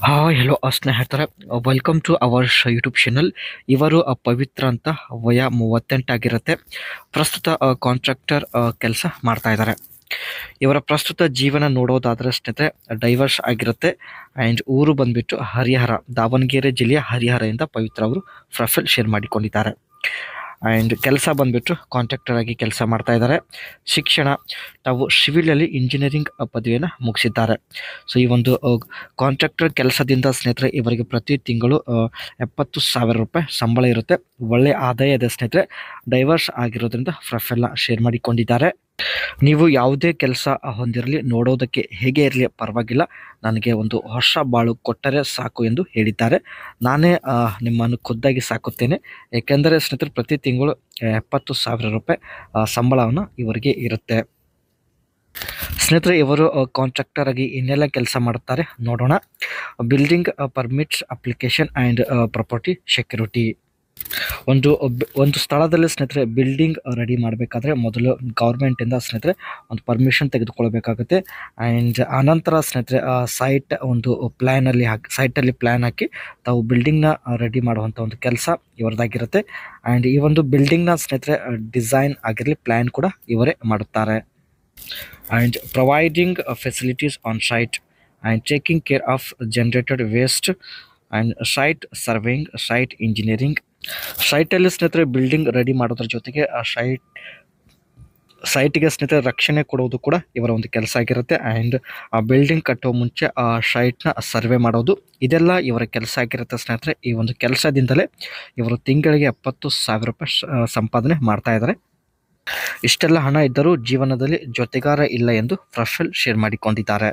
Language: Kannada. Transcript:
ಹೆಲೋ ಸ್ನೇಹಿತರೆ, welcome to our YouTube channel. ಇವರು ಪವಿತ್ರ ಅಂತ ವಯ 38 ಆಗಿರುತ್ತೆ. ಪ್ರಸ್ತುತ ಕಾಂಟ್ರಾಕ್ಟರ್ ಕೆಲಸ ಮಾಡ್ತಾ ಇದ್ದಾರೆ. ಇವರ ಪ್ರಸ್ತುತ ಜೀವನ ನೋಡೋದಾದ್ರೆ ಸ್ನೇಹಿತರೆ ಡೈವರ್ಸ್ ಆಗಿರುತ್ತೆ. ಆ್ಯಂಡ್ ಊರು ಬಂದ್ಬಿಟ್ಟು ಹರಿಹರ, ದಾವಣಗೆರೆ ಜಿಲ್ಲೆಯ ಹರಿಹರದಿಂದ ಪವಿತ್ರ ಅವರು ಪ್ರೊಫೈಲ್ ಶೇರ್ ಮಾಡಿಕೊಂಡಿದ್ದಾರೆ. ಆ್ಯಂಡ್ ಕೆಲಸ ಬಂದ್ಬಿಟ್ಟು ಕಾಂಟ್ರಾಕ್ಟರ್ ಆಗಿ ಕೆಲಸ ಮಾಡ್ತಾ ಇದ್ದಾರೆ. ಶಿಕ್ಷಣ ತಾವು ಸಿವಿಲಲ್ಲಿ ಇಂಜಿನಿಯರಿಂಗ್ ಪದವಿಯನ್ನು ಮುಗಿಸಿದ್ದಾರೆ. ಸೊ ಈ ಒಂದು ಕಾಂಟ್ರಾಕ್ಟರ್ ಕೆಲಸದಿಂದ ಸ್ನೇಹಿತರೆ ಇವರಿಗೆ ಪ್ರತಿ ತಿಂಗಳು 70,000 ರೂಪಾಯಿ ಸಂಬಳ ಇರುತ್ತೆ. ಒಳ್ಳೆಯ ಆದಾಯ ಇದೆ ಸ್ನೇಹಿತರೆ. ಡೈವರ್ಸ್ ಆಗಿರೋದ್ರಿಂದ ಪ್ರೊಫೈಲ್ನ ಶೇರ್ ಮಾಡಿಕೊಂಡಿದ್ದಾರೆ. ನೀವು ಯಾವುದೇ ಕೆಲಸ ಹೊಂದಿರಲಿ, ನೋಡೋದಕ್ಕೆ ಹೇಗೆ ಇರಲಿ ಪರವಾಗಿಲ್ಲ, ನನಗೆ ಒಂದು ಹೊಸ ಬಾಳು ಕೊಟ್ಟರೆ ಸಾಕು ಎಂದು ಹೇಳಿದ್ದಾರೆ. ನಾನೇ ನಿಮ್ಮನ್ನು ಖುದ್ದಾಗಿ ಸಾಕುತ್ತೇನೆ, ಏಕೆಂದರೆ ಸ್ನೇಹಿತರೆ ಪ್ರತಿ ತಿಂಗಳು 70,000 ರೂಪಾಯಿ ಸಂಬಳವನ್ನು ಇವರಿಗೆ ಇರುತ್ತೆ. ಸ್ನೇಹಿತರೆ ಇವರು ಕಾಂಟ್ರಾಕ್ಟರ್ ಆಗಿ ಇನ್ನೆಲ್ಲ ಕೆಲಸ ಮಾಡುತ್ತಾರೆ ನೋಡೋಣ. Building permits application and property security. ಒಂದು ಸ್ಥಳದಲ್ಲಿ ಸ್ನೇಹಿತರೆ ಬಿಲ್ಡಿಂಗ್ ರೆಡಿ ಮಾಡಬೇಕಾದ್ರೆ ಮೊದಲು ಗೌರ್ಮೆಂಟಿಂದ ಸ್ನೇಹಿತರೆ ಒಂದು ಪರ್ಮಿಷನ್ ತೆಗೆದುಕೊಳ್ಬೇಕಾಗುತ್ತೆ. ಆ್ಯಂಡ್ ಆನಂತರ ಸ್ನೇಹಿತರೆ ಸೈಟ್ ಒಂದು ಸೈಟಲ್ಲಿ ಪ್ಲ್ಯಾನ್ ಹಾಕಿ ತಾವು ಬಿಲ್ಡಿಂಗ್ನ ರೆಡಿ ಮಾಡುವಂಥ ಒಂದು ಕೆಲಸ ಇವರದಾಗಿರುತ್ತೆ. ಆ್ಯಂಡ್ ಈ ಒಂದು ಬಿಲ್ಡಿಂಗ್ನ ಸ್ನೇಹಿತರೆ ಡಿಸೈನ್ ಆಗಿರಲಿ, ಪ್ಲ್ಯಾನ್ ಕೂಡ ಇವರೇ ಮಾಡುತ್ತಾರೆ. And providing facilities on site and taking care of generated waste and site surveying, site engineering. ಸೈಟಲ್ಲಿ ಸ್ನೇಹಿತರೆ ಬಿಲ್ಡಿಂಗ್ ರೆಡಿ ಮಾಡೋದ್ರ ಜೊತೆಗೆ ಆ ಸೈಟಿಗೆ ಸ್ನೇಹಿತರೆ ರಕ್ಷಣೆ ಕೊಡೋದು ಕೂಡ ಇವರ ಒಂದು ಕೆಲಸ ಆಗಿರುತ್ತೆ. ಆ್ಯಂಡ್ ಆ ಬಿಲ್ಡಿಂಗ್ ಕಟ್ಟುವ ಮುಂಚೆ ಆ ಸೈಟ್ನ ಸರ್ವೆ ಮಾಡೋದು, ಇದೆಲ್ಲ ಇವರ ಕೆಲಸ ಆಗಿರುತ್ತೆ ಸ್ನೇಹಿತರೆ. ಈ ಒಂದು ಕೆಲಸದಿಂದಲೇ ಇವರು ತಿಂಗಳಿಗೆ 70,000 ರೂಪಾಯಿ ಸಂಪಾದನೆ ಮಾಡ್ತಾ ಇದ್ದಾರೆ. ಇಷ್ಟೆಲ್ಲ ಹಣ ಇದ್ದರೂ ಜೀವನದಲ್ಲಿ ಜೊತೆಗಾರ ಇಲ್ಲ ಎಂದು ಪ್ರೊಫೈಲ್ ಶೇರ್ ಮಾಡಿಕೊಂಡಿದ್ದಾರೆ.